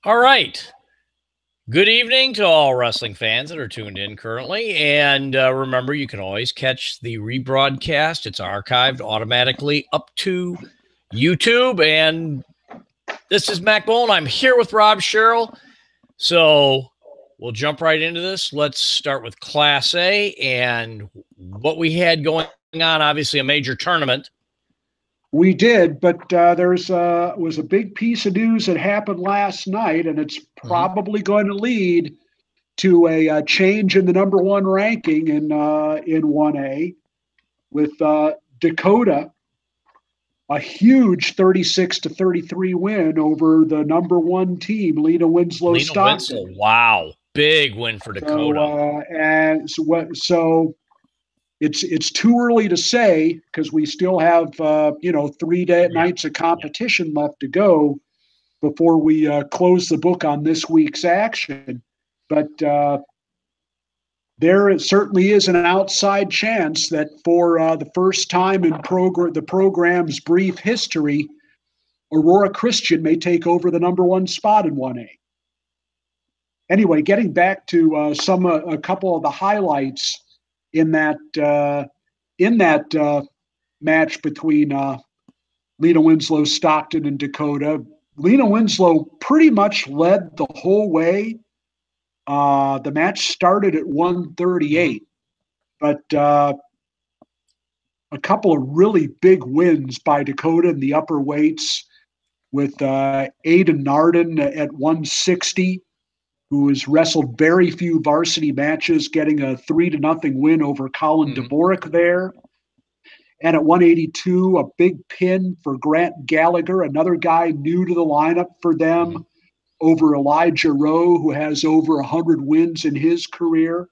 All right. Good evening to all wrestling fans that are tuned in currently. And remember, you can always catch the rebroadcast. It's archived automatically up to YouTube. And this is Mack Bolen. I'm here with Rob Sherrill. So we'll jump right into this. Let's start with Class A and what we had going on. Obviously, a major tournament. We did, but there's was a big piece of news that happened last night, and it's probably going to lead to a change in the number one ranking in 1A with Dakota, a huge 36-33 win over the number one team, Lena Winslow Lena Stockton. Winslow, wow, big win for Dakota. So it's too early to say because we still have 3 nights of competition left to go before we close the book on this week's action. But there certainly is an outside chance that for the first time in the program's brief history, Aurora Christian may take over the number one spot in 1A. Anyway, getting back to a couple of the highlights in that match between Lena Winslow Stockton and Dakota. Lena Winslow pretty much led the whole way. The match started at 138, but a couple of really big wins by Dakota in the upper weights with Aiden Narden at 160, who has wrestled very few varsity matches, getting a 3-0 win over Colin Dvorak there. And at 182, a big pin for Grant Gallagher, another guy new to the lineup for them, over Elijah Rowe, who has over 100 wins in his career.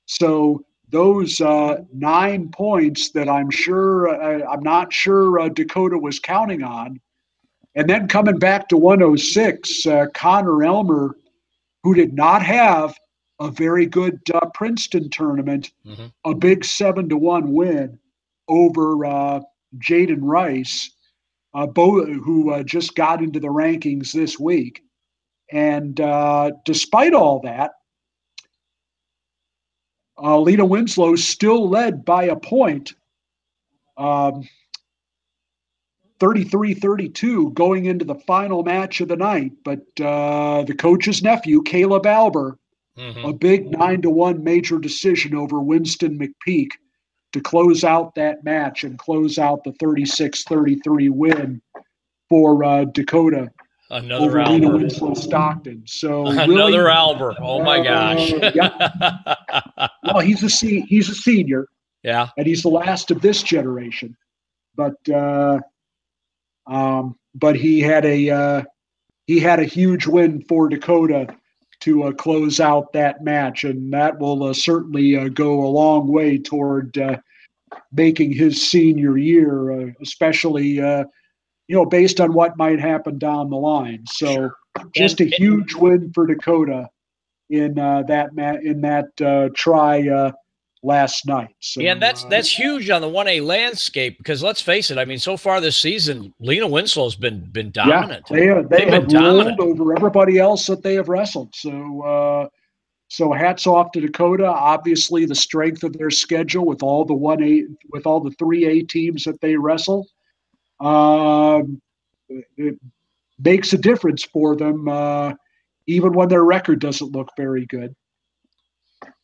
So those 9 points that I'm not sure Dakota was counting on. And then coming back to 106, Connor Elmer, who did not have a very good Princeton tournament, a big 7-1 win over Jaden Rice, who just got into the rankings this week. And despite all that, Lena Winslow still led by a point, 33-32 going into the final match of the night. But the coach's nephew, Caleb Alber, a big 9-1 major decision over Winston McPeak to close out that match and close out the 36-33 win for Dakota. Another over Lena Albert. Winslow Stockton. So Another really, Albert. Oh my gosh. Well, he's a senior. Yeah. And he's the last of this generation. But he had a huge win for Dakota to close out that match, and that will certainly go a long way toward making his senior year, especially based on what might happen down the line. So just a huge win for Dakota in that try last night. So, yeah, and that's huge on the 1A landscape because let's face it, I mean, so far this season, Lena Winslow's been dominant. Yeah, they have rolled over everybody else that they have wrestled. So hats off to Dakota. Obviously, the strength of their schedule with all the 3A teams that they wrestle. It makes a difference for them, even when their record doesn't look very good.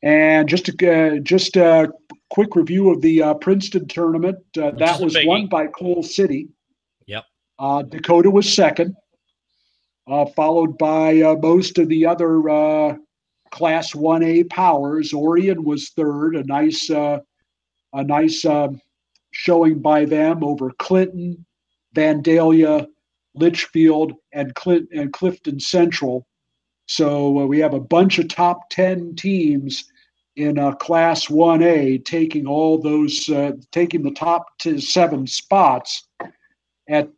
And just a quick review of the Princeton tournament. That was won by Coal City. Yep. Dakota was second, followed by most of the other Class 1A powers. Orion was third, a nice showing by them over Clinton, Vandalia, Litchfield, and Clifton Central. So we have a bunch of top 10 teams in Class 1A taking all those, taking the top 7 spots at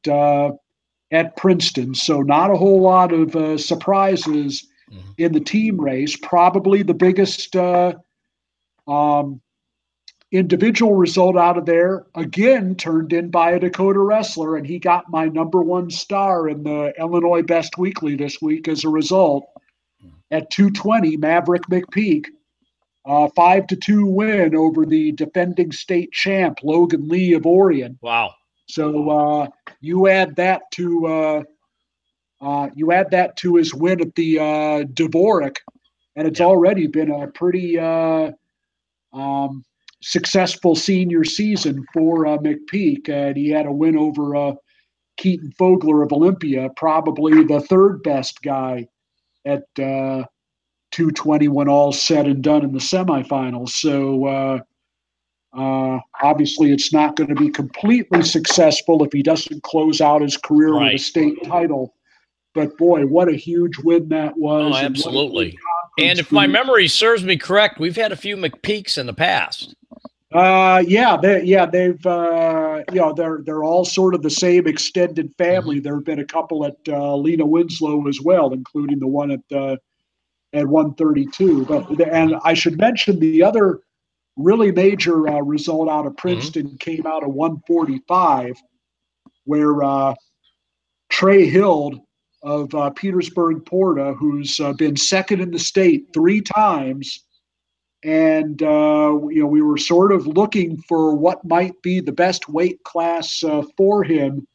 Princeton. So not a whole lot of surprises in the team race. Probably the biggest individual result out of there, again, turned in by a Dakota wrestler, and he got my number one star in the Illinois Best Weekly this week as a result. At 220, Maverick McPeak, 5-2 win over the defending state champ, Logan Lee of Orion. Wow. So you add that to his win at the Dvorak, and it's already been a pretty successful senior season for McPeak. And he had a win over Keaton Fogler of Olympia, probably the third best guy at 220 when all's said and done in the semifinals. So obviously it's not going to be completely successful if he doesn't close out his career with a state title. But boy, what a huge win that was. Oh, absolutely. And if my memory serves me correct, we've had a few McPeaks in the past. They've they're all sort of the same extended family. There have been a couple at Lena Winslow as well, including the one at 132. And I should mention the other really major result out of Princeton came out of 145, where Trey Hild of Petersburg Porta, who's been second in the state 3 times. And, we were sort of looking for what might be the best weight class for him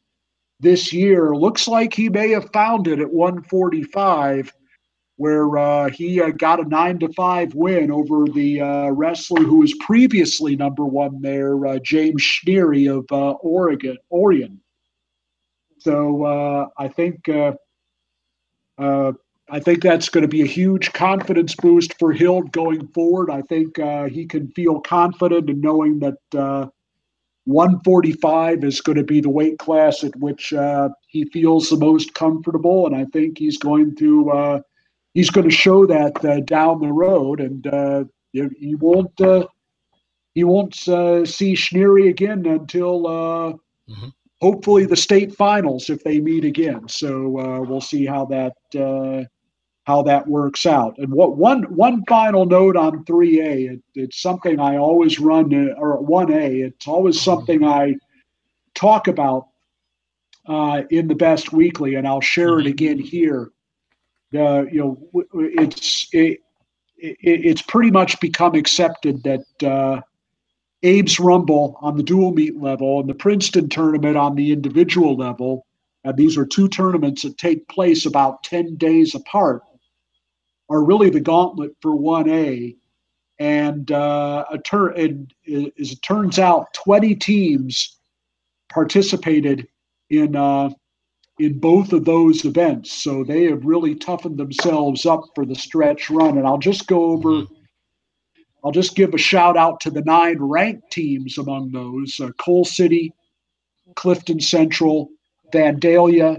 this year. Looks like he may have found it at 145, where he got a 9-5 win over the wrestler who was previously number one there, James Schneery of Orion. So I think that's going to be a huge confidence boost for Hild going forward. I think he can feel confident in knowing that 145 is going to be the weight class at which he feels the most comfortable, and I think he's going to show that down the road, and he won't see Schneery again until hopefully the state finals if they meet again. So we'll see how that works out. And one final note on 3A, it's something I always run, or 1A, it's always something I talk about in the Best Weekly, and I'll share it again here. It's pretty much become accepted that Abe's Rumble on the dual meet level and the Princeton tournament on the individual level, and these are 2 tournaments that take place about 10 days apart, are really the gauntlet for 1A. And as it turns out, 20 teams participated in both of those events. So they have really toughened themselves up for the stretch run. And I'll just give a shout out to the 9 ranked teams among those: Coal City, Clifton Central, Vandalia,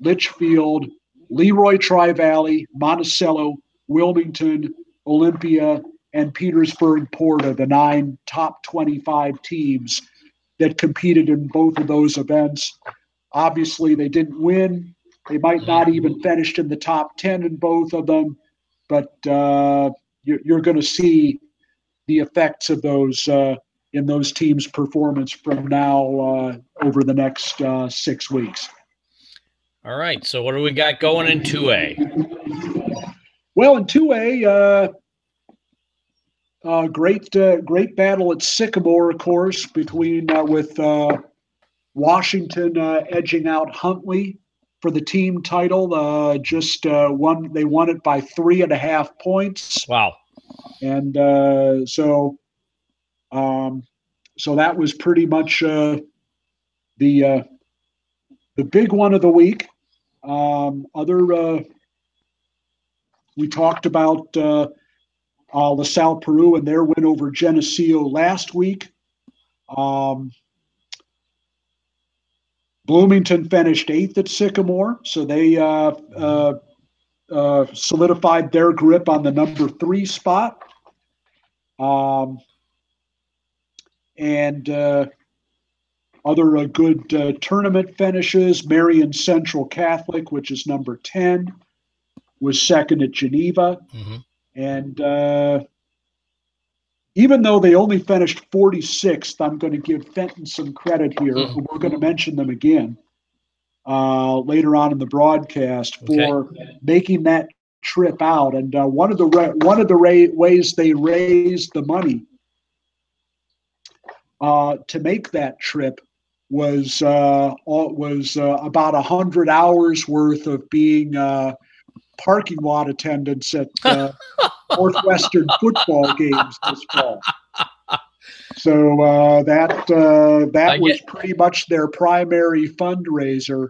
Litchfield, Leroy Tri-Valley, Monticello, Wilmington, Olympia, and Petersburg Porta, the 9 top 25 teams that competed in both of those events. Obviously, they didn't win. They might not even finish in the top 10 in both of them, but you're going to see the effects of those in those teams' performance from now over the next 6 weeks. All right. So what do we got going in 2A? Well, in 2A, great battle at Sycamore, of course, between with Washington edging out Huntley for the team title. They won it by 3.5 points. Wow. And so that was pretty much the big one of the week. We talked about LaSalle Peru and their win over Geneseo last week. Bloomington finished 8th at Sycamore, so they solidified their grip on the number 3 spot. And other good tournament finishes: Marion Central Catholic, which is number 10, was second at Geneva. And even though they only finished 46th, I'm going to give Fenton some credit here. We're going to mention them again later on in the broadcast for making that trip out. And one of the ways they raised the money to make that trip was about 100 hours worth of being parking lot attendants at Northwestern football games this fall. So that was pretty much their primary fundraiser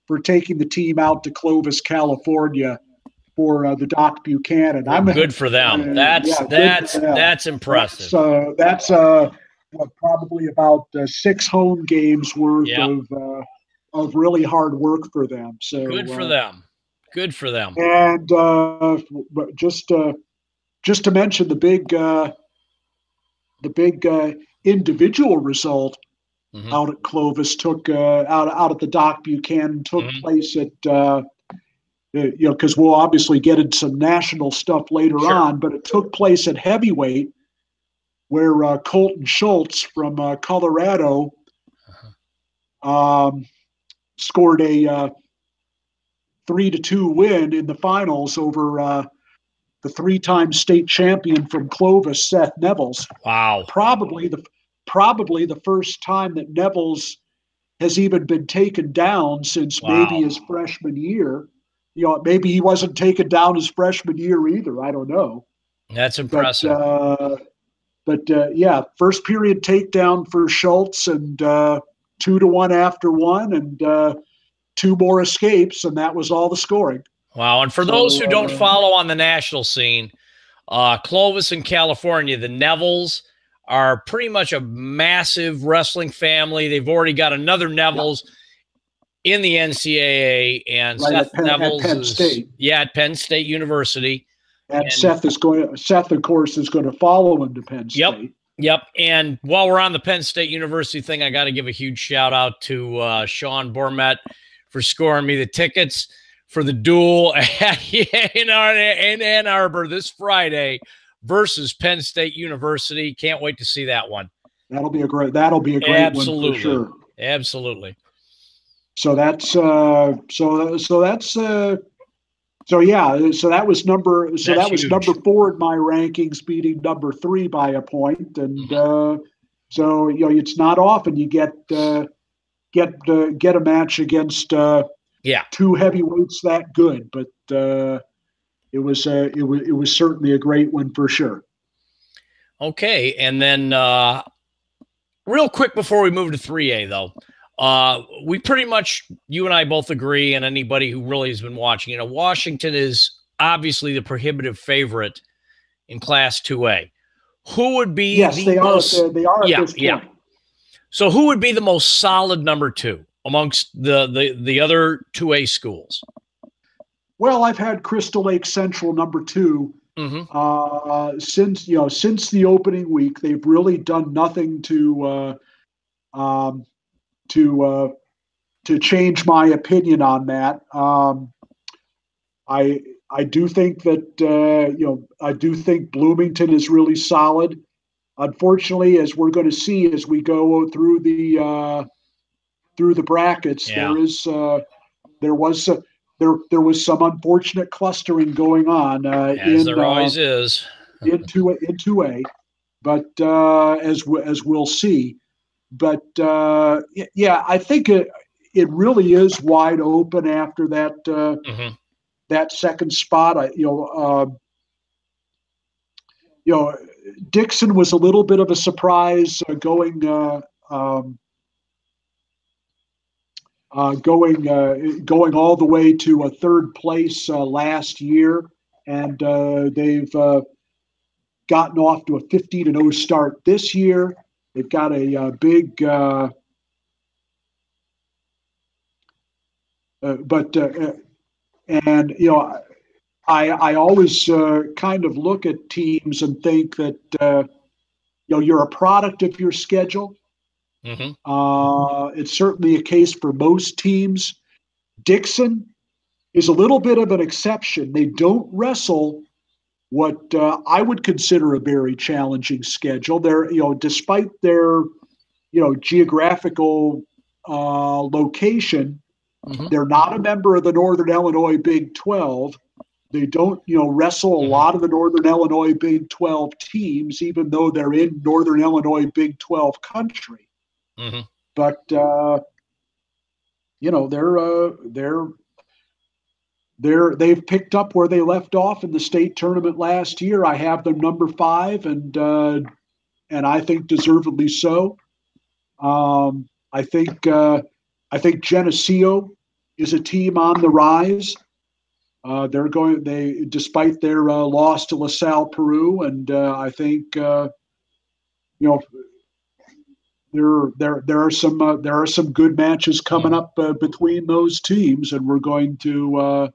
for taking the team out to Clovis, California, for the Doc Buchanan. Well, good for them. That's impressive. So that's probably about 6 home games worth of really hard work for them. So good for them. Good for them. And just to mention the big individual result out at Clovis took out at the Doc Buchanan took place at because we'll obviously get into some national stuff later on, but it took place at heavyweight, where Colton Schultz from Colorado scored a 3-2 win in the finals over the 3-time state champion from Clovis, Seth Nevels. Wow! Probably the first time that Nevels has even been taken down since maybe his freshman year. Maybe he wasn't taken down his freshman year either. I don't know. That's impressive. But first period takedown for Schultz, and 2-1 after one, and 2 more escapes, and that was all the scoring. Wow. And for those who don't follow on the national scene, Clovis in California, the Nevels are pretty much a massive wrestling family. They've already got another Nevels in the NCAA, and Seth Nevels at Penn State. At Penn State University. And Seth, of course, is going to follow him to Penn State. Yep. And while we're on the Penn State University thing, I got to give a huge shout out to Sean Bormet for scoring me the tickets for the duel in Ann Arbor this Friday versus Penn State University. Can't wait to see that one. That'll be a great one for sure. Absolutely. So that was number 4 in my rankings, beating number 3 by a point, and it's not often you get a match against 2 heavyweights that good, but it was certainly a great one for sure. Okay, and then real quick before we move to 3A though. We pretty much, you and I both agree, and anybody who really has been watching, Washington is obviously the prohibitive favorite in Class 2A. Who would be they are at this point. So who would be the most solid number 2 amongst the other 2A schools? Well, I've had Crystal Lake Central number 2 since the opening week. They've really done nothing to change my opinion on that. I do think that I do think Bloomington is really solid. Unfortunately, as we're going to see as we go through the brackets, there was some unfortunate clustering going on there always is in 2A, but as we'll see. But I think it really is wide open after that that second spot. Dixon was a little bit of a surprise going all the way to a 3rd place last year, and they've gotten off to a 15-0 start this year. They've got a big, I always kind of look at teams and think that you're a product of your schedule. It's certainly a case for most teams. Dixon is a little bit of an exception. They don't wrestle what I would consider a very challenging schedule. They're, despite their, geographical location, they're not a member of the Northern Illinois Big 12. They don't, wrestle a lot of the Northern Illinois Big 12 teams, even though they're in Northern Illinois Big 12 country. But they've picked up where they left off in the state tournament last year. I have them number 5, and I think deservedly so. I think Geneseo is a team on the rise. Despite their loss to LaSalle Peru, and I think there are some good matches coming up between those teams, and we're going to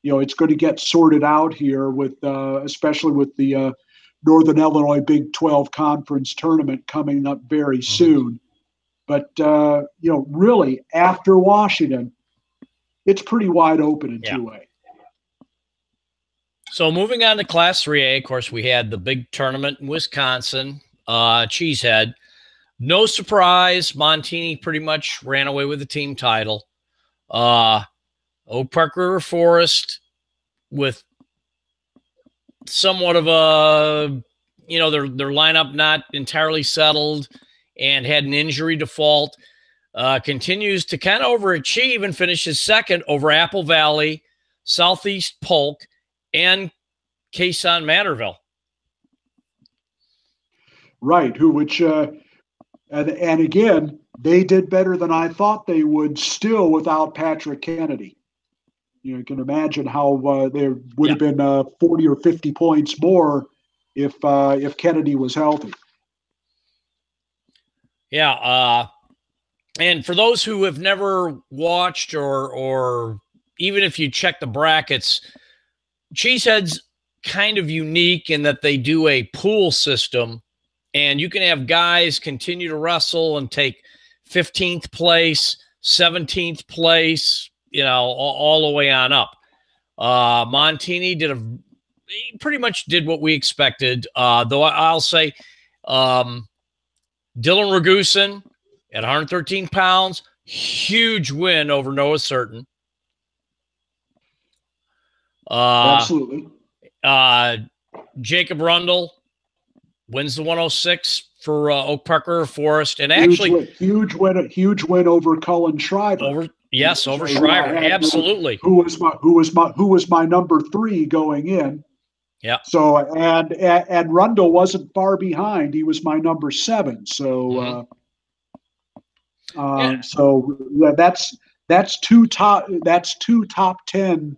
it's going to get sorted out here with especially with the Northern Illinois Big 12 Conference tournament coming up very soon. But really after Washington, it's pretty wide open in 2A. So moving on to Class 3A, of course, we had the big tournament in Wisconsin, Cheesehead. No surprise, Montini pretty much ran away with the team title. Oak Park River Forest with somewhat of a, their lineup not entirely settled and had an injury default, continues to kind of overachieve and finishes second over Apple Valley, Southeast Polk, and Quezon Manorville. Right, which and again, they did better than I thought they would still without Patrick Kennedy. You can imagine how there would have been 40 or 50 points more if Kennedy was healthy. Yeah, and for those who have never watched or even if you check the brackets, Cheesehead's kind of unique in that they do a pool system, and you can have guys continue to wrestle and take 15th place, 17th place, all the way on up. Montini pretty much did what we expected, though I'll say Dylan Ragusin at 113 pounds, huge win over Noah Certain. Absolutely. Jacob Rundle wins the 106 for Oak Park River Forest, and huge win over Cullen Schreiber. Over Schreiber, absolutely. Who was my number 3 going in. Yeah. So and Rundle wasn't far behind. He was my number 7. So so that's two top 10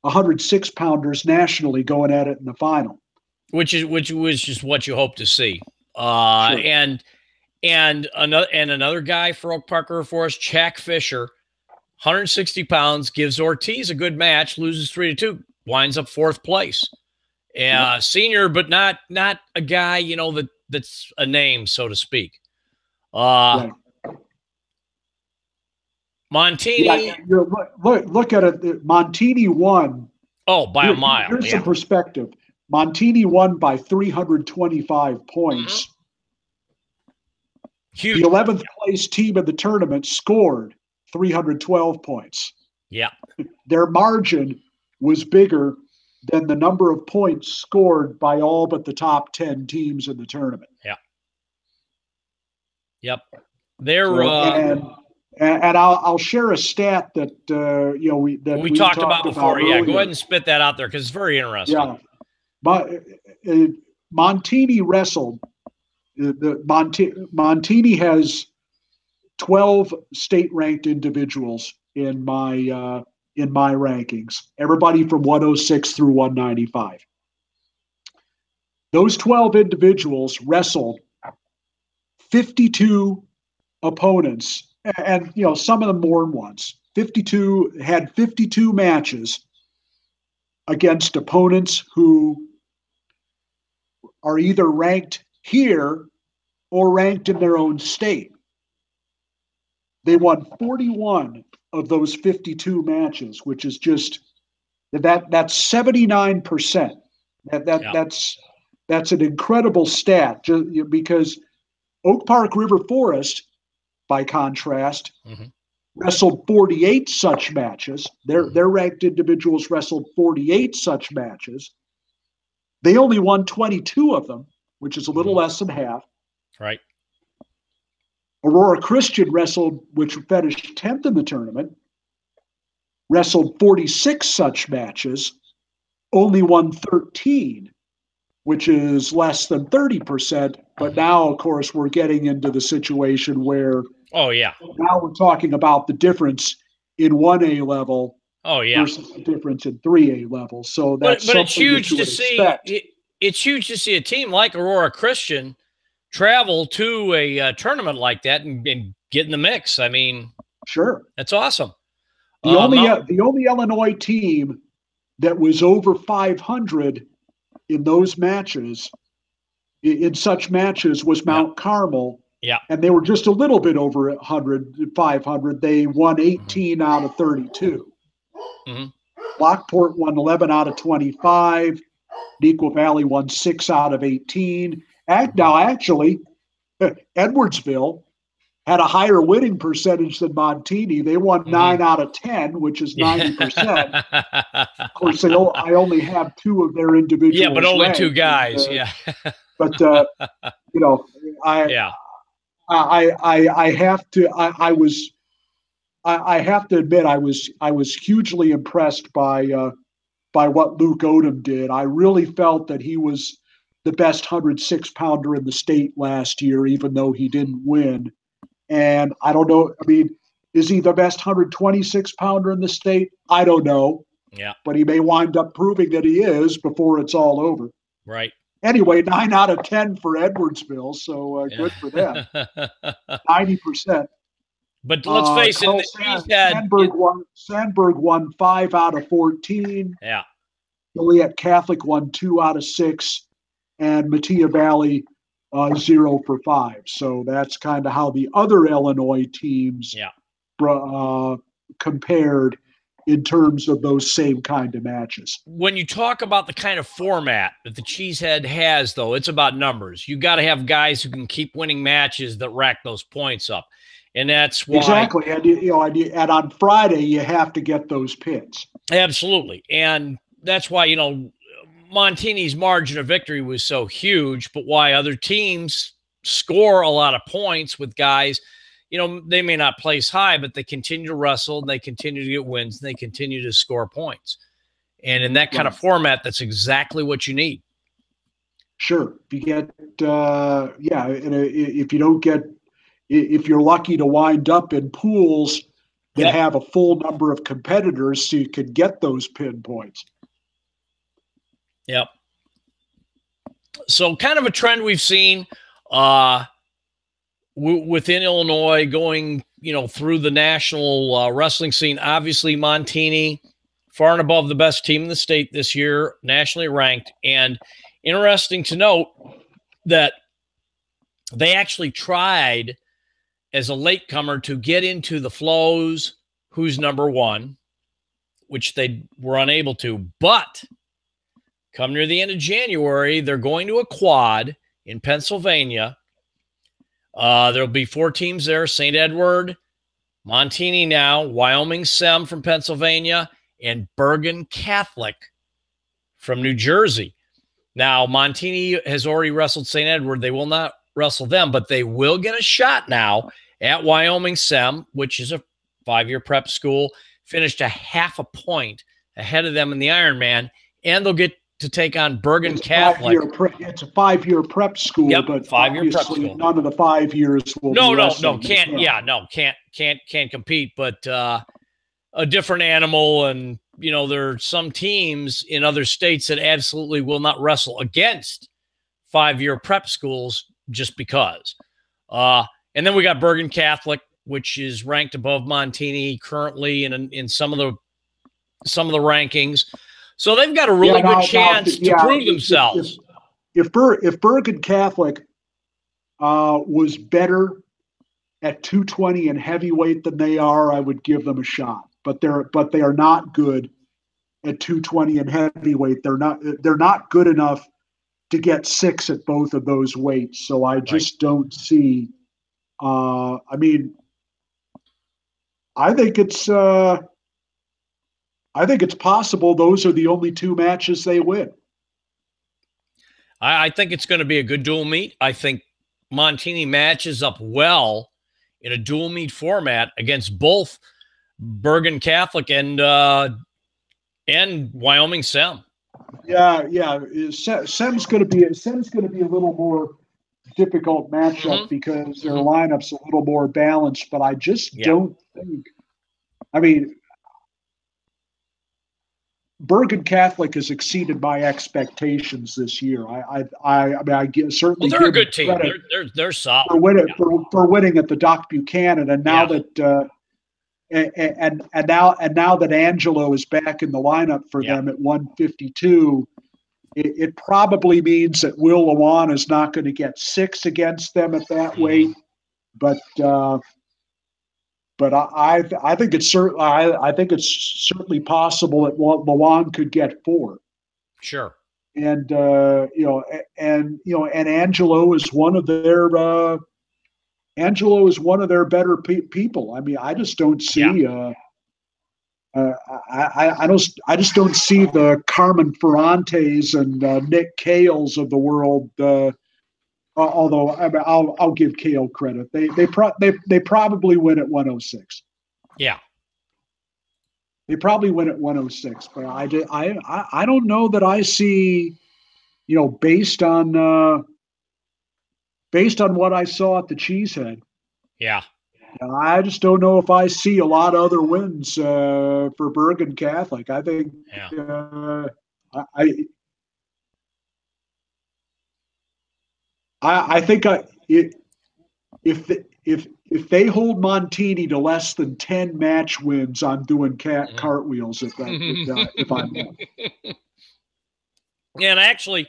106 pounders nationally going at it in the final. Which was just what you hope to see. Sure. And another guy for Oak Park River Forest, Jack Fisher, 160 pounds, gives Ortiz a good match, loses 3-2, winds up 4th place. Senior, but not a guy, that's a name, so to speak. Right. Montini. Yeah, look at it. Montini won. Oh, by a mile. Here's some perspective. Montini won by 325 points. Huge. The 11th place team of the tournament scored 312 points. Yeah. Their margin was bigger than the number of points scored by all but the top 10 teams in the tournament. Yeah. Yep. They're and I'll share a stat that we talked about before. Earlier. Go ahead and spit that out there because it's very interesting. Yeah, but Montini wrestled. Montini has 12 state-ranked individuals in my rankings. Everybody from 106 through 195. Those 12 individuals wrestled 52 opponents. And, some of them more than once. 52 matches against opponents who are either ranked here or ranked in their own state. They won 41 of those 52 matches, which is just that's 79%. Yeah. That's an incredible stat, just because Oak Park River Forest, by contrast, wrestled 48 such matches. Their ranked individuals wrestled 48 such matches. They only won 22 of them, which is a little less than half. Right. Aurora Christian wrestled, which finished 10th in the tournament, wrestled 46 such matches, only won 13, which is less than 30%. But now, of course, we're getting into the situation where now we're talking about the difference in 1A level versus the difference in 3A level. So that's but it's huge to see. It's huge to see a team like Aurora Christian travel to a tournament like that and get in the mix. I mean, sure, that's awesome. The only Illinois team that was over 500 in those matches, in such matches, was Mount Carmel. Yeah. And they were just a little bit over 500. They won 18 out of 32. Lockport won 11 out of 25. Neuqua Valley won 6 out of 18. Now, actually, Edwardsville had a higher winning percentage than Montini. They won 9 out of 10, which is 90%. Of course, I only have 2 of their individuals. Yeah, but only ranked, 2 guys. But you know, I have to. I have to admit, I was hugely impressed by what Luke Odom did. I really felt that he was the best 106 pounder in the state last year, even though he didn't win. And I don't know. I mean, is he the best 126 pounder in the state? I don't know. Yeah. But he may wind up proving that he is before it's all over. Right. Anyway, 9 out of 10 for Edwardsville. So good for them. 90%. But let's face it, Sandburg won 5 out of 14. Yeah. Joliet Catholic won 2 out of 6. And Mattia Valley 0 for 5. So that's kind of how the other Illinois teams compared in terms of those same kind of matches. When you talk about the kind of format that the Cheesehead has, though, it's about numbers. You got to have guys who can keep winning matches that rack those points up. And that's why. Exactly. And on Friday, you have to get those pins. Absolutely. And that's why, Montini's margin of victory was so huge, but why other teams score a lot of points with guys, they may not place high, but they continue to wrestle and they continue to get wins and they continue to score points. And in that kind of format, that's exactly what you need. Sure. If you get, and if you don't get, if you're lucky to wind up in pools that have a full number of competitors, so you can get those pin points. Yep. So kind of a trend we've seen within Illinois going, through the national wrestling scene. Obviously, Montini, far and above the best team in the state this year, nationally ranked. And interesting to note that they actually tried as a latecomer to get into the Flows, who's number 1, which they were unable to. But come near the end of January, they're going to a quad in Pennsylvania. There'll be 4 teams there: St. Edward, Montini now, Wyoming Sem from Pennsylvania, and Bergen Catholic from New Jersey. Now, Montini has already wrestled St. Edward. They will not wrestle them, but they will get a shot now at Wyoming Sem, which is a 5-year prep school, finished a half a point ahead of them in the Ironman, and they'll get to take on Bergen Catholic. It's a 5-year prep school, but 5-year prep school. None of the 5 years will can't compete, but a different animal. And there are some teams in other states that absolutely will not wrestle against 5-year prep schools just because. And then we got Bergen Catholic, which is ranked above Montini currently in some of the rankings. So they've got a really good chance to prove themselves. If Bergen Catholic was better at 220 and heavyweight than they are, I would give them a shot. But they are not good at 220 and heavyweight. They're not good enough to get 6 at both of those weights. So I just don't see. I mean, I think it's possible those are the only 2 matches they win. I think it's going to be a good dual meet. I think Montini matches up well in a dual meet format against both Bergen Catholic and Wyoming Sem. Yeah. Sem's going to be a little more difficult matchup because their lineup's a little more balanced. But I just don't think. I mean, Bergen Catholic has exceeded my expectations this year. I certainly. Well, they're a good team. They're solid for winning at the Doc Buchanan, and now that now that Angelo is back in the lineup for them at 152, it probably means that Will Lewan is not going to get 6 against them at that weight, but I think it's certainly possible that Lewan could get 4. Sure. And Angelo is one of their better people. I mean, I just don't see. I just don't see the Carmen Ferrantes and Nick Cales of the world. Although I'll give Cale credit, they probably win at 106. Yeah, they probably win at 106. But I don't know that I see, based on what I saw at the Cheesehead. Yeah. I just don't know if I see a lot of other wins for Bergen Catholic. I think I think if they hold Montini to less than 10 match wins, I'm doing cartwheels if I'm wrong. And actually,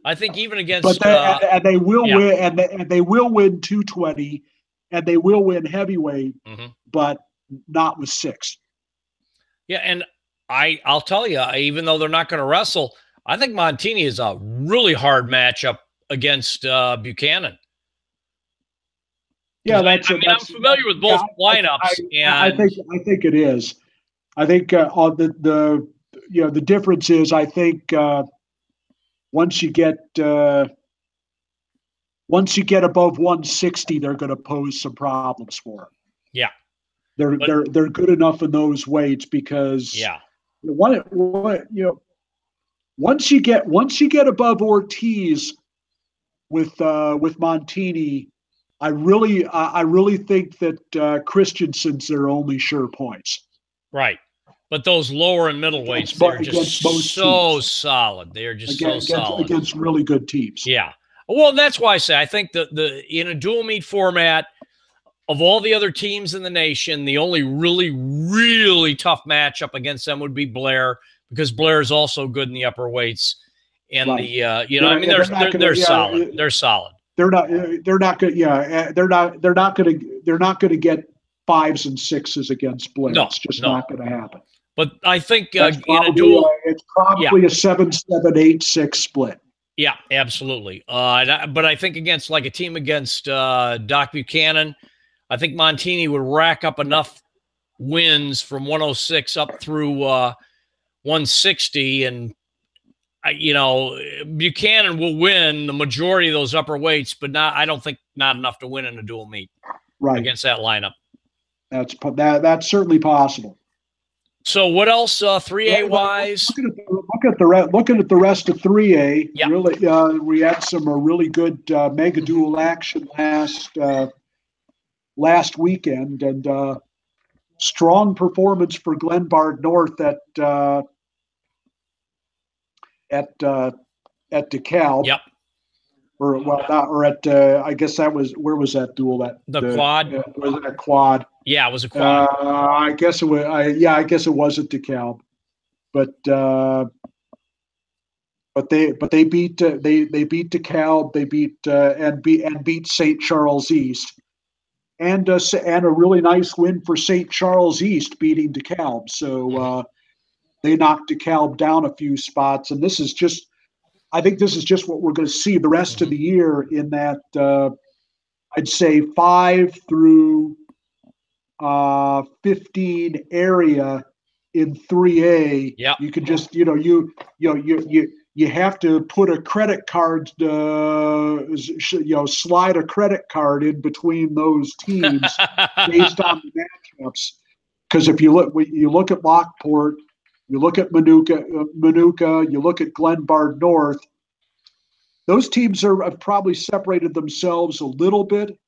I think even against, and they will win, and they will win 220, and they will win heavyweight, but not with 6. Yeah, and I'll tell you, even though they're not going to wrestle, I think Montini is a really hard matchup against Buchanan. Yeah, I'm familiar with both lineups, and I think it is. I think the difference is I think once you get above 160, they're going to pose some problems for him. Yeah, they're good enough in those weights because once you get above Ortiz with Montini, I really think that Christensen's their only sure points. Right. But those lower and middle weights, they're just so solid. They're just so solid against really good teams. Yeah. Well, that's why I say I think the in a dual meet format, of all the other teams in the nation, the only really, really tough matchup against them would be Blair, because Blair is also good in the upper weights. And they're solid. They're solid. They're not good. Yeah, they're not going to get 5s and 6s against Blair. No, it's just not going to happen. But I think in a dual, it's probably a 7-7, 8-6 split. Yeah, absolutely. But I think against a team against Doc Buchanan, I think Montini would rack up enough wins from 106 up through 160, and Buchanan will win the majority of those upper weights, but I don't think not enough to win in a dual meet against that lineup. That's certainly possible. So what else 3A wise? Looking at the rest of 3A. Yeah. Really, we had some really good mega duel action last weekend, and strong performance for Glenbard North at DeKalb. Yep. I guess that was, where was that duel at? The quad. Was it a quad? Yeah, it was a quad. I guess it was. I guess it was at DeKalb, but they beat DeKalb. They beat St. Charles East, and a really nice win for St. Charles East beating DeKalb. So they knocked DeKalb down a few spots, and I think this is just what we're going to see the rest of the year in that I'd say 5 through 15 area in 3A. Yeah, you can just you have to put a credit card, slide a credit card in between those teams based on the matchups. Because if you look at Lockport, you look at Manuka, you look at Glenbard North, those teams have probably separated themselves a little bit,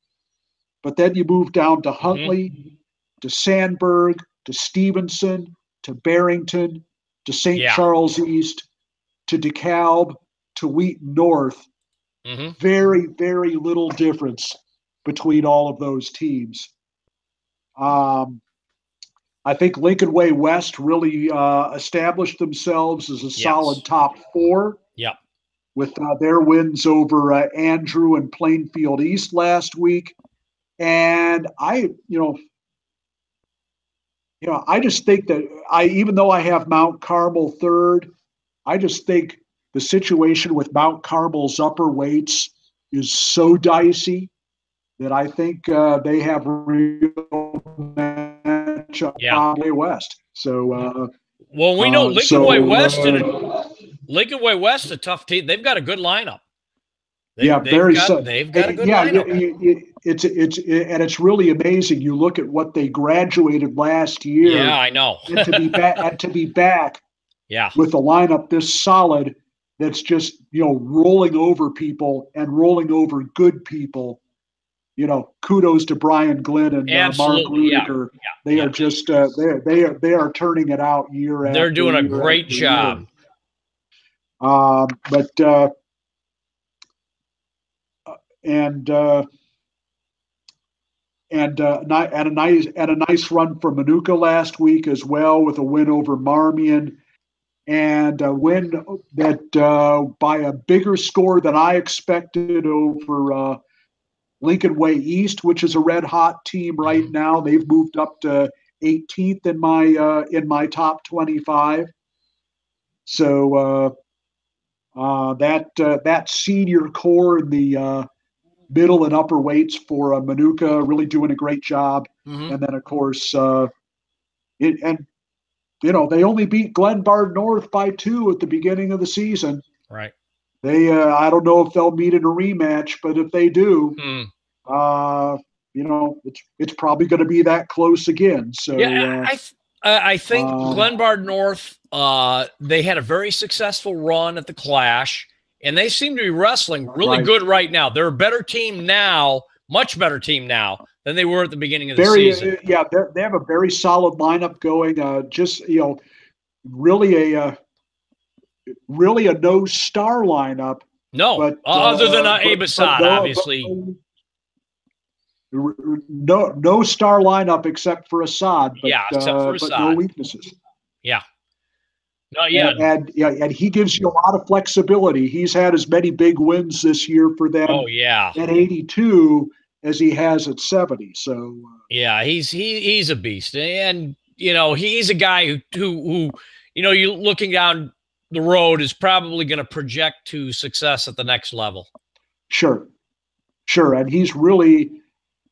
but then you move down to Huntley, to Sandburg, to Stevenson, to Barrington, to St. Charles East, to DeKalb, to Wheaton North. Very, very little difference between all of those teams. I think Lincoln Way West really established themselves as a solid top 4. Yep. With their wins over Andrew and Plainfield East last week. And I just think that even though I have Mount Carmel third, I just think the situation with Mount Carmel's upper weights is so dicey that I think they have a real matchup probably West. So, well, we know Lincoln Way West Lincoln Way West, a tough team. They've got a good lineup. They've got a good lineup. It's really amazing. You look at what they graduated last year. Yeah, I know. and to be back, with a lineup this solid, that's just rolling over people and rolling over good people. Kudos to Brian Glenn and Mark Rudiger. They are just they are turning it out year after year. They're doing a great job. A nice run for Manuka last week as well, with a win over Marmion, and a win that by a bigger score than I expected over Lincoln Way East, which is a red hot team right now. They've moved up to 18th in my top 25. So that senior core in the middle and upper weights for Manuka really doing a great job. And then of course they only beat Glenbard North by 2 at the beginning of the season. Right. They I don't know if they'll meet in a rematch, but if they do, it's probably going to be that close again. So I think Glenbard North, they had a very successful run at the Clash, and they seem to be wrestling really good right now. They're a better team now, much better team now than they were at the beginning of the season. Yeah, they have a very solid lineup going. Really a no star lineup. No, but other than Abe Assad, obviously. No star lineup except for Assad. But, except for Assad. But no weaknesses. Yeah. No, and he gives you a lot of flexibility. He's had as many big wins this year for them. At 82 as he has at 70. So he's a beast, and he's a guy who you looking down the road is probably going to project to success at the next level. Sure, and he's really,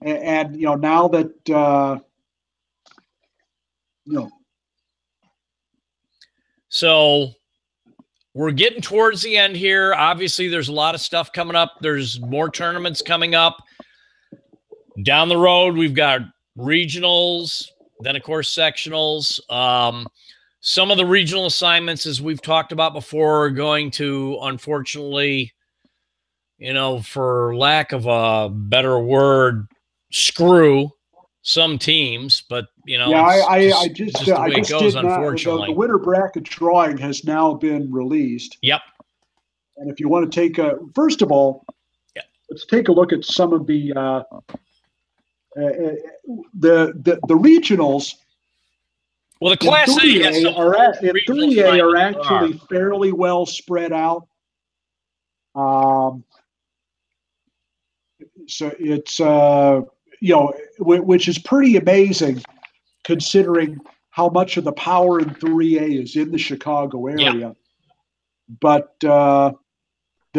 and now that So we're getting towards the end here. Obviously, there's a lot of stuff coming up. There's more tournaments coming up. Down the road, we've got regionals, then, of course, sectionals. Some of the regional assignments, as we've talked about before, are going to, unfortunately, for lack of a better word, screw some teams, but I just goes, unfortunately. The winter bracket drawing has now been released. Yep. And if you want to take first of all, let's take a look at some of the regionals. Well, the Class A are actually fairly well spread out. So it's which is pretty amazing considering how much of the power in 3A is in the Chicago area. Yeah. But there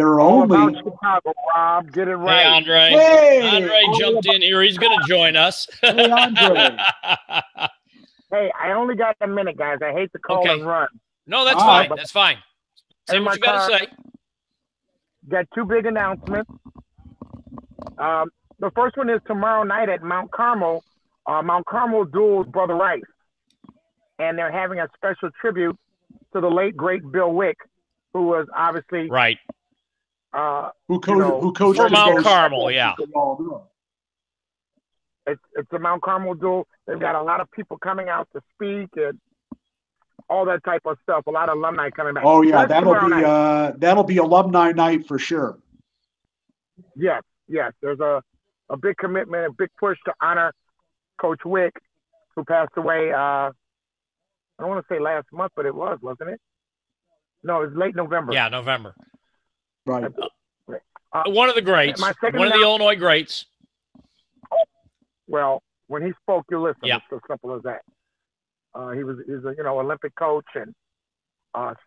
are All only about Chicago, Rob. Get it right. Hey, Andre. Hey! Andre jumped in here. He's going to join us. Hey, Andre. Hey, I only got a minute, guys. I hate to call and run. No, that's All fine. right. That's fine. Say In what my you got to say. Got two big announcements. The first one is tomorrow night at Mount Carmel. Mount Carmel duels Brother Rice. And they're having a special tribute to the late, great Bill Wick, who was obviously Right. Who coached for Mount both- Carmel, yeah. It's a Mount Carmel duel. They've got a lot of people coming out to speak and all that type of stuff. A lot of alumni coming back. Oh yeah, That's that'll be alumni night for sure. Yes. There's a big commitment, a big push to honor Coach Wick, who passed away. I don't want to say last month, but it was, wasn't it? No, it was late November. Yeah, November. Right. One of the greats. One of the Illinois greats. Well, when he spoke, you listen. Yeah. It's as simple as that. He's a Olympic coach and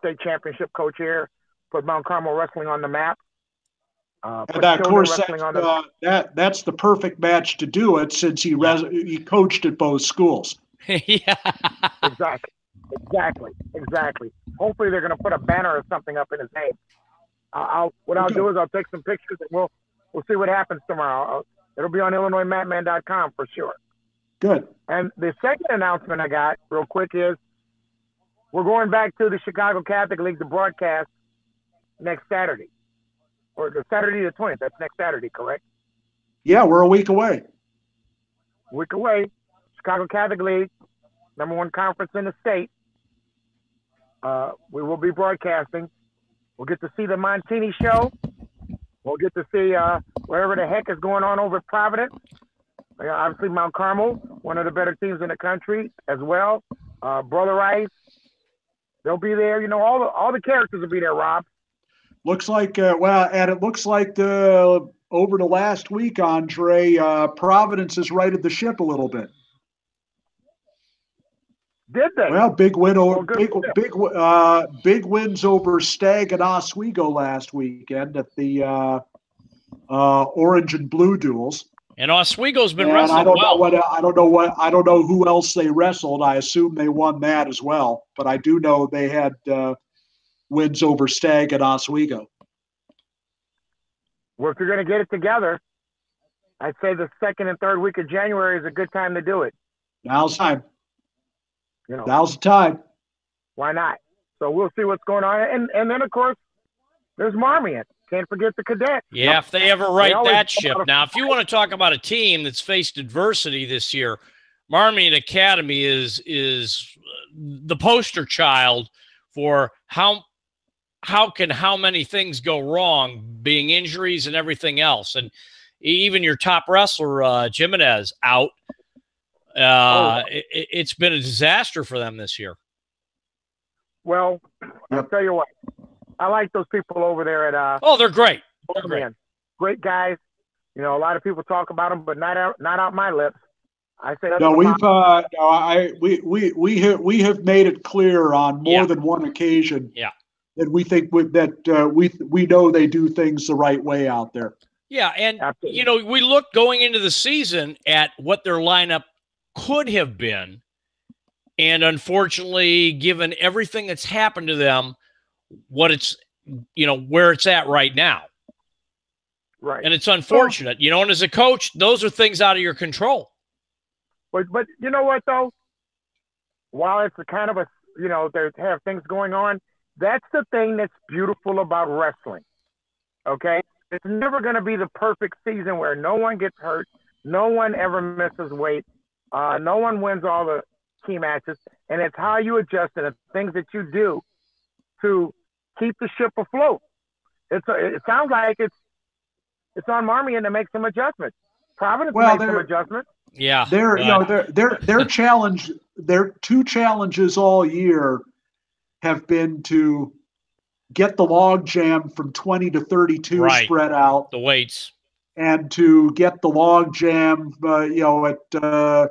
state championship coach here. Put Mount Carmel wrestling on the map. And that, of course, that's the perfect match to do it since he coached at both schools. Yeah. Exactly. Hopefully they're going to put a banner or something up in his name. I'll do is I'll take some pictures and we'll see what happens tomorrow. It'll be on IllinoisMatman.com for sure. Good. And the second announcement I got real quick is we're going back to the Chicago Catholic League to broadcast next Saturday. Or the Saturday the 20th. That's next Saturday, correct? Yeah, we're a week away. Chicago Catholic League, #1 conference in the state. We will be broadcasting. We'll get to see the Montini show. We'll get to see whatever the heck is going on over at Providence. Obviously, Mount Carmel, one of the better teams in the country as well. Brother Rice, they'll be there. All the characters will be there, Rob. Looks like, and it looks like over the last week, Andre, Providence has righted the ship a little bit. Did they? Well, big wins over Stagg and Oswego last weekend at the Orange and Blue duels. And Oswego's been wrestling I don't know who else they wrestled. I assume they won that as well, but I do know they had wins over Stagg and Oswego. Well, if you're going to get it together, I'd say the second and third week of January is a good time to do it. Now's time. Now's the time. Why not? So we'll see what's going on. And then, of course, there's Marmion. Can't forget the cadets. Yeah, if they ever right that ship. Now, if you want to talk about a team that's faced adversity this year, Marmion Academy is the poster child for how many things go wrong, being injuries and everything else. And even your top wrestler, Jimenez, out. It's been a disaster for them this year. Well, I'll tell you what. I like those people over there at they're great. They're great. Great guys. A lot of people talk about them, but not out my lips. I say no. We have made it clear on more than one occasion. Yeah. That we think we know they do things the right way out there. Yeah, and absolutely. We looked going into the season at what their lineup could have been, and unfortunately, given everything that's happened to them, what it's where it's at right now. Right. And it's unfortunate, and as a coach, those are things out of your control. But you know what though? While it's a kind of they have things going on, that's the thing that's beautiful about wrestling. Okay? It's never going to be the perfect season where no one gets hurt, no one ever misses weight, no one wins all the key matches, and it's how you adjust and the things that you do to keep the ship afloat. It sounds like it's on Marmion to make some adjustments. Providence made some adjustments. Yeah, their challenge. Their two challenges all year have been to get the log jam from 20 to 32 spread out, the weights, and to get the log jam, at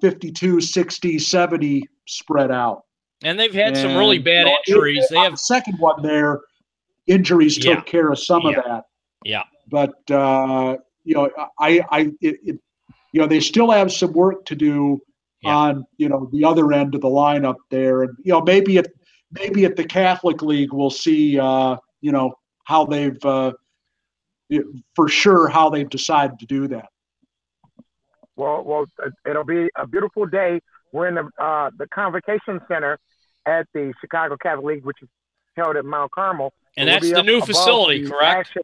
52, 60, 70 spread out. And they've had some really bad injuries. They have the second one there. Injuries took care of some of that. Yeah. But they still have some work to do on the other end of the lineup there, and maybe at the Catholic League we'll see how they've for sure how they've decided to do that. Well, it'll be a beautiful day. We're in the Convocation Center at the Chicago Catholic League, which is held at Mount Carmel. And that's the new facility, correct?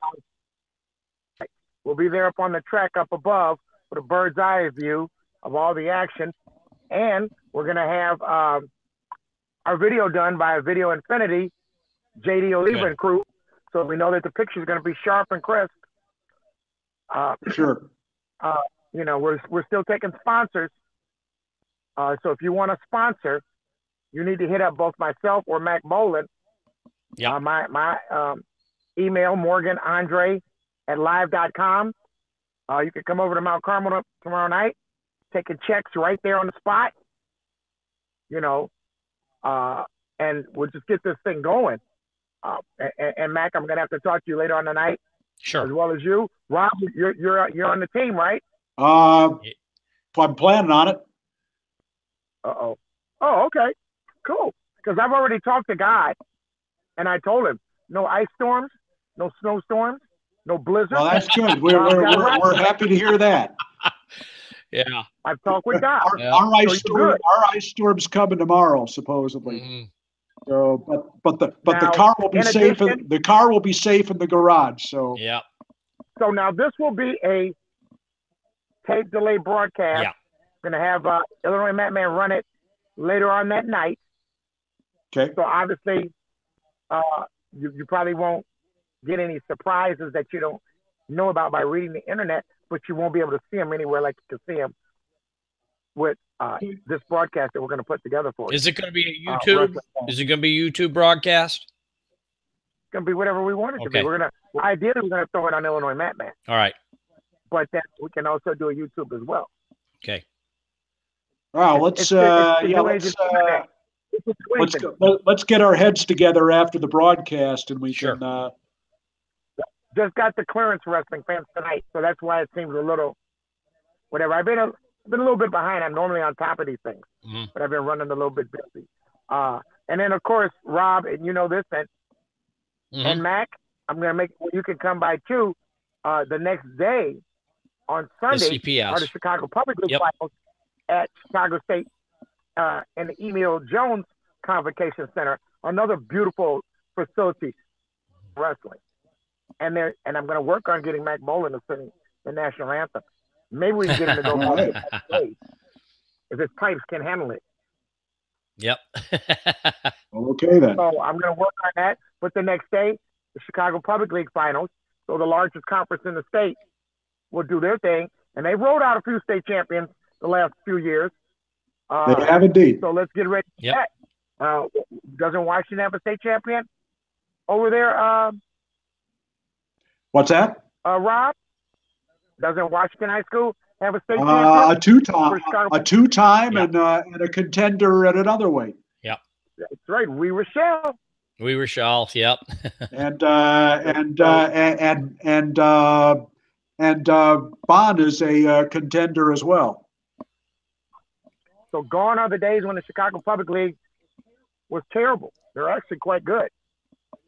We'll be there up on the track up above with a bird's eye view of all the action. And we're going to have our video done by Video Infinity, JD Oliva and crew. So we know that the picture is going to be sharp and crisp. Sure. We're still taking sponsors. So if you want to sponsor, you need to hit up both myself or Mack Bolen. Yeah. My email, morganandre@live.com. You can come over to Mount Carmel tomorrow night, taking checks right there on the spot, and we'll just get this thing going. And Mack, I'm going to have to talk to you later on tonight. Sure. As well as you. Rob, you're on the team, right? I'm planning on it. Uh-oh. Oh, okay. Cool. Because I've already talked to Guy, and I told him, no ice storms, no snowstorms, no blizzards. Well, that's good. We're happy to hear that. Yeah. I've talked with Guy. Our ice storm's coming tomorrow, supposedly. Mm-hmm. So, but the car will be safe. The car will be safe in the garage. So yeah. So now this will be a tape delay broadcast. Yeah. We're gonna have Illinois Matmen run it later on that night. Okay. So obviously, you probably won't get any surprises that you don't know about by reading the internet, but you won't be able to see them anywhere like you can see them with this broadcast that we're going to put together for you. Is it going to be a YouTube? Is it going to be a YouTube broadcast? It's going to be whatever we want it to be. Ideally, we're going to throw it on Illinois Matmen. All right. But we can also do a YouTube as well. Okay. Wow. Let's get our heads together after the broadcast, and we can. Just got the clearance, wrestling fans, tonight, so that's why it seems a little whatever. I've been a little bit behind. I'm normally on top of these things, but I've been running a little bit busy. And then of course, Rob, and you know this, and Mack, I'm going to make you can come by too. The next day on Sunday are the Chicago Public League Finals at Chicago State in the Emil Jones Convocation Center. Another beautiful facility wrestling. And I'm going to work on getting Mack Bolen to sing the national anthem. Maybe we can get him to go stage if his pipes can handle it. Yep. Okay then. So I'm going to work on that. But the next day, the Chicago Public League Finals, so the largest conference in the state, will do their thing. And they rolled out a few state champions the last few years. They have indeed. So let's get ready for that. Doesn't Washington have a state champion over there? What's that? Rob? Doesn't Washington High School have a state champion? A two-time, and a contender at another weight. Yep. That's right. We Rochelle. Yep. and Bond is a contender as well. So gone are the days when the Chicago Public League was terrible. They're actually quite good,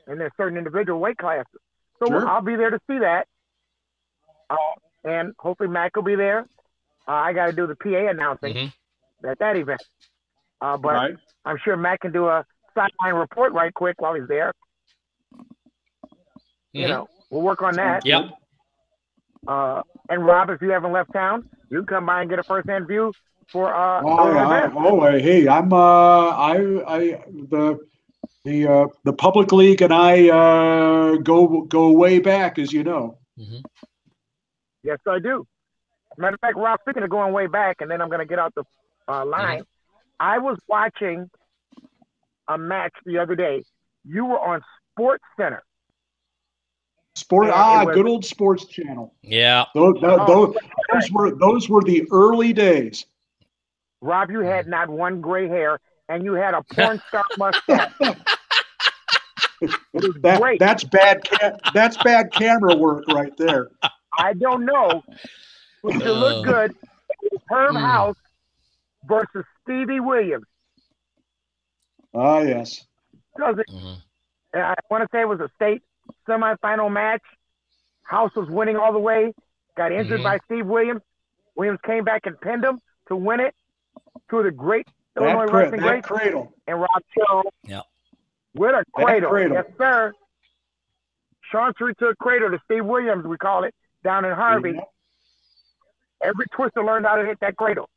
and there's certain individual weight classes. So I'll be there to see that. And hopefully Mack will be there. I got to do the PA announcing at that event. But I'm sure Mack can do a sideline report right quick while he's there. You know, we'll work on that. Yep. And Rob, if you haven't left town, you can come by and get a first-hand view for hey, I'm the Public League and I go way back, as you know. Yes, I do. Matter of fact, Rob, speaking of going way back, and then I'm going to get out the line. I was watching a match the other day. You were on Sports Center. Good old Sports Channel. Yeah. Those were the early days. Rob, you had not one gray hair, and you had a porn star mustache. It was great. That's bad camera work right there. I don't know, but you look good. Herb House versus Stevie Williams. Oh, yes. I want to say it was a state semifinal match. House was winning all the way. Got injured by Steve Williams. Williams came back and pinned him to win it. Two of the great Illinois wrestling greats. Cradle. And Rob Sherrill. Yeah. With a cradle. Yes, sir. Sean Sherrill took cradle to Steve Williams, we call it, down in Harvey. Yeah. Every twister learned how to hit that cradle.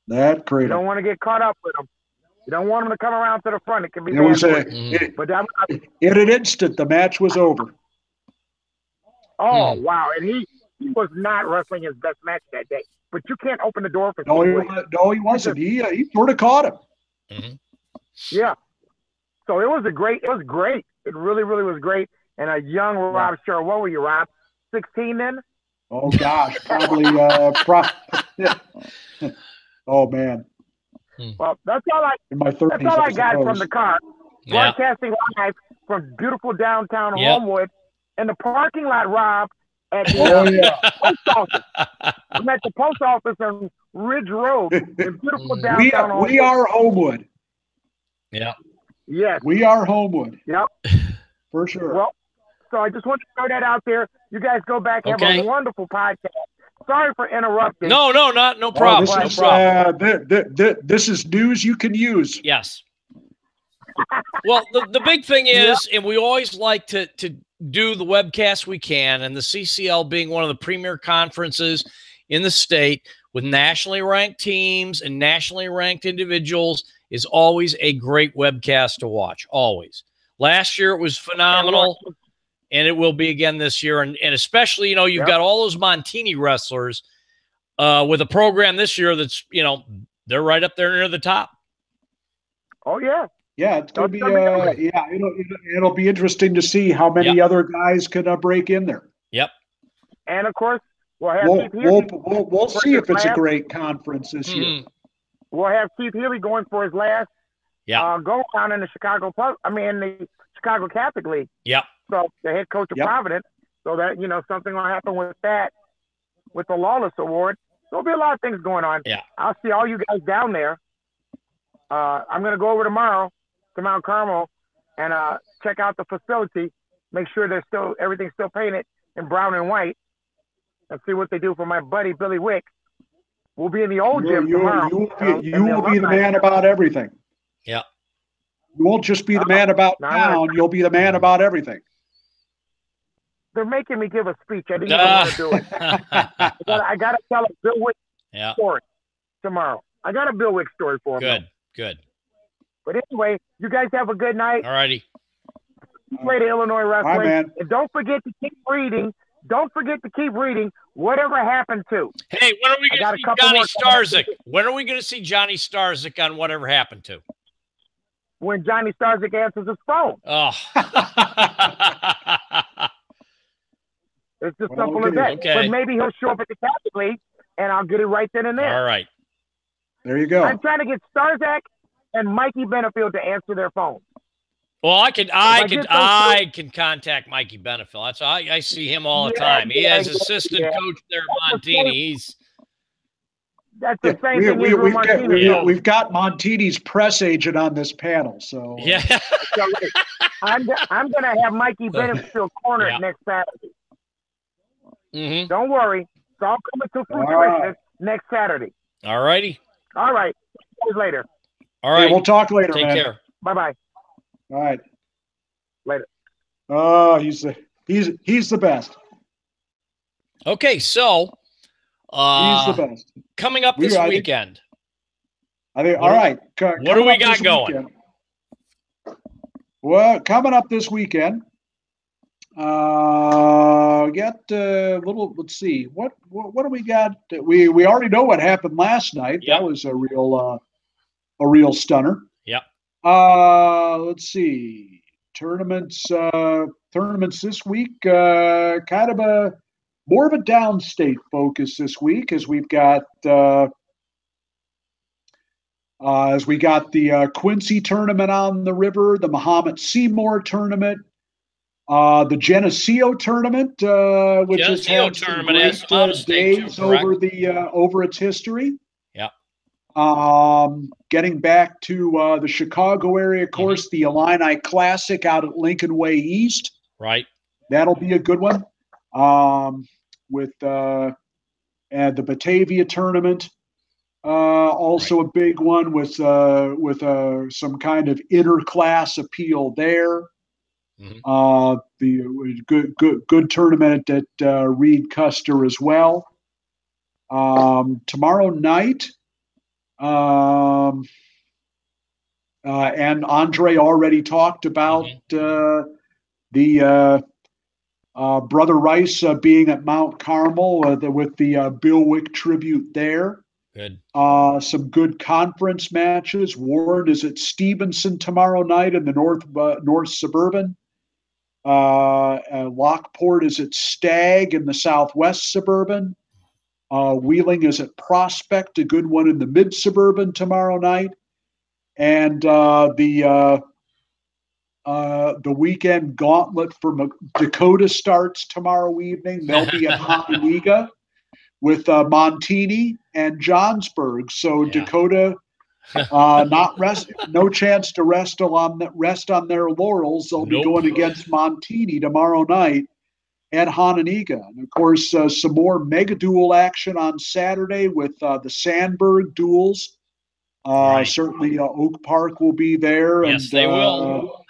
That cradle. You don't want to get caught up with him. You don't want him to come around to the front. It can be bad. But in an instant, the match was over. Oh, wow. And he was not wrestling his best match that day. But you can't open the door for Steve. No, he wasn't. He sort of caught him. Mm-hmm. Yeah. So it was great. It really, really was great. And a young Rob Sherrill. What were you, Rob? 16 then? Oh, gosh. Probably. Oh, man. Well, that's all I got from the car. Broadcasting live from beautiful downtown Homewood. In the parking lot, Rob, at the post office. I'm at the post office on Ridge Road in beautiful downtown Homewood. We are Homewood. Yeah. Yes. We are Homewood. Yep. For sure. Well, so I just want to throw that out there. You guys go back and have a wonderful podcast. Sorry for interrupting. No problem. This is news you can use. Yes. Well, the big thing is, and we always like to do the webcast we can, and the CCL being one of the premier conferences in the state with nationally ranked teams and nationally ranked individuals is always a great webcast to watch. Always. Last year it was phenomenal. And it will be again this year. And especially, you've got all those Montini wrestlers with a program this year that's, they're right up there near the top. Oh, yeah. Yeah, it's going to be, it'll be interesting to see how many other guys can break in there. Yep. And, of course, we'll have we'll see if it's a great conference this year. We'll have Keith Healy going for his last go around in the the Chicago Catholic League. Yep. So the head coach of Providence, so that, something will happen with that, with the Lawless Award. There'll be a lot of things going on. Yeah. I'll see all you guys down there. I'm going to go over tomorrow to Mount Carmel and check out the facility, make sure everything's still painted in brown and white, and see what they do for my buddy Billy Wick. We'll be in the old gym tomorrow. You will be the man about everything. Yeah. You won't just be the man about town. You'll be the man about everything. They're making me give a speech. I didn't even want to do it. I got to tell a Bill Wick story tomorrow. I got a Bill Wick story for him. Good. But anyway, you guys have a good night. All righty. Play to Illinois wrestling. Right, man. And don't forget to keep reading. Whatever happened to. Hey, when are we going to see Johnny Starzyk? When are we going to see Johnny Starzyk on Whatever Happened To? When Johnny Starzyk answers his phone. Oh. It's just simple as that. Okay. But maybe he'll show up at the Catholic League, and I'll get it right then and there. All right. There you go. I'm trying to get Starzyk and Mikey Benefield to answer their phones. Well, I can contact Mikey Benefield. That's I see him all the time. He has assistant coach there at Montini. That's the same thing. We've got Montini's press agent on this panel, so I'm gonna have Mikey Benefield cornered next Saturday. Mm-hmm. Don't worry, it's all coming to fruition next Saturday. All righty. All right. See you later. All right. Hey, we'll talk later. Take care. Bye. All right. Later. Oh, he's the best. Okay, so he's the best. Coming up this weekend. I think. All right. What do we got going? Weekend. Well, coming up this weekend, got a little. Let's see. What do we got? We already know what happened last night. Yep. That was a real stunner. Yep. Let's see. Tournaments this week. Kind of more of a downstate focus this week, as we've got As we got the Quincy tournament on the river, the Muhammad Seymour tournament, the Geneseo tournament, which has Geneseo had some tournament great has out-of-state too, days correct? over its history. Yeah. Getting back to the Chicago area, of course, the Illini Classic out at Lincoln Way East. Right. That'll be a good one. With and the Batavia tournament, also a big one with some kind of interclass appeal there. The good tournament at Reed Custer as well. Tomorrow night, and Andre already talked about the Brother Rice being at Mount Carmel with the Bill Wick tribute there. Good. Some good conference matches. Warren is at Stevenson tomorrow night in the North Suburban. Lockport is at Stagg in the Southwest Suburban. Wheeling is at Prospect, a good one in the Mid Suburban tomorrow night. And the weekend gauntlet for Dakota starts tomorrow evening. They'll be at Hononegah with Montini and Johnsburg. So Dakota, no chance to rest on their laurels. They'll be going against Montini tomorrow night at Hononegah. And of course, some more mega duel action on Saturday with the Sandberg duels. Certainly Oak Park will be there. Yes, they will.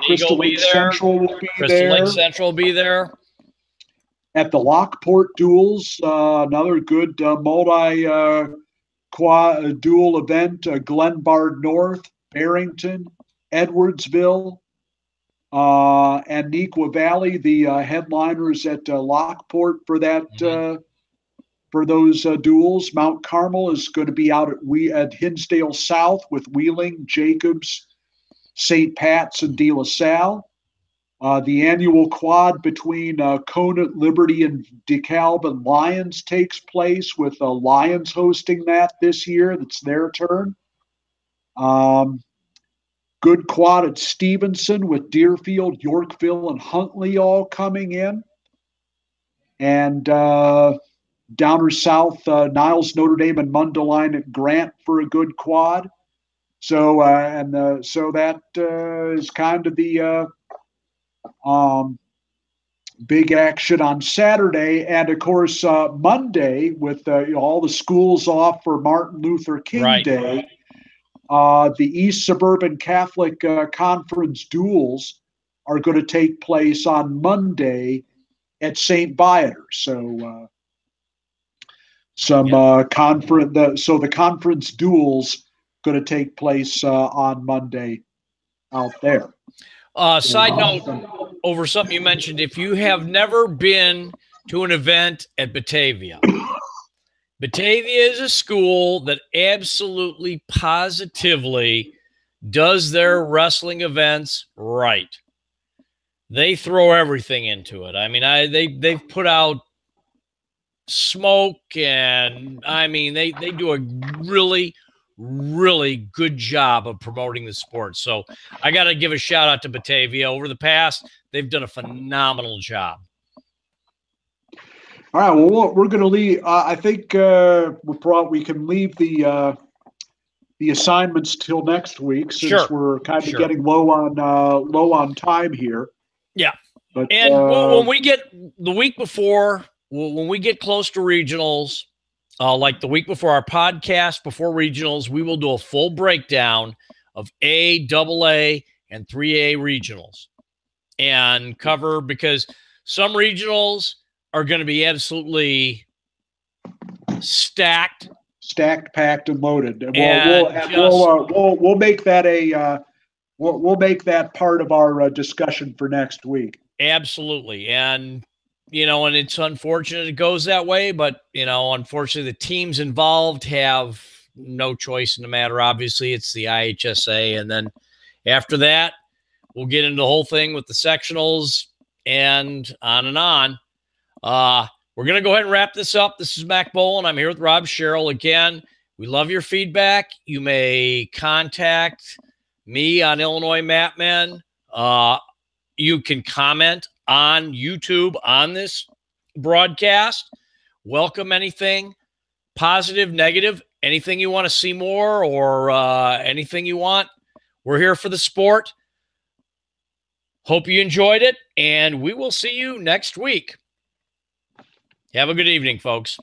Crystal Lake Central will be there. Crystal Lake Central will be there. At the Lockport duels, another good multi-duel event, Glenbard North, Barrington, Edwardsville, and Nequa Valley, the headliners at Lockport for that for those duels. Mount Carmel is going to be out at Hinsdale South with Wheeling, Jacobs, St. Pat's, and De La Salle. The annual quad between Conant, Liberty, and DeKalb and Lions takes place with Lions hosting that this year. That's their turn. Good quad at Stevenson with Deerfield, Yorkville, and Huntley all coming in. And Downer South, Niles, Notre Dame, and Mundelein at Grant for a good quad. So so that is kind of the big action on Saturday, and of course Monday with all the schools off for Martin Luther King Day. The East Suburban Catholic Conference duels are going to take place on Monday at St. Viator. So the conference duels going to take place on Monday out there. Side note, over something you mentioned, if you have never been to an event at Batavia, Batavia is a school that absolutely, positively does their wrestling events right. They throw everything into it. I mean, they've put out smoke, and I mean, they do a really good job of promoting the sport. So I got to give a shout out to Batavia. Over the past, they've done a phenomenal job. All right. Well, we're going to leave. I think we can leave the assignments till next week, since we're kind of getting low on time here. Yeah. But, and when we get the week before, when we get close to regionals, like the week before our podcast, before regionals, we will do a full breakdown of A, AA, and 3A regionals and cover, because some regionals are going to be absolutely stacked, packed, and loaded. We'll make that we'll make that part of our discussion for next week. Absolutely. And and it's unfortunate it goes that way, but, unfortunately the teams involved have no choice in the matter. Obviously, it's the IHSA. And then after that, we'll get into the whole thing with the sectionals and on and on. We're going to go ahead and wrap this up. This is Mack Bolen. I'm here with Rob Sherrill again. We love your feedback. You may contact me on Illinois Matmen. You can comment on YouTube on this broadcast. Welcome anything, positive, negative, anything you want to see more or anything you want. We're here for the sport. Hope you enjoyed it, and we will see you next week. Have a good evening, folks.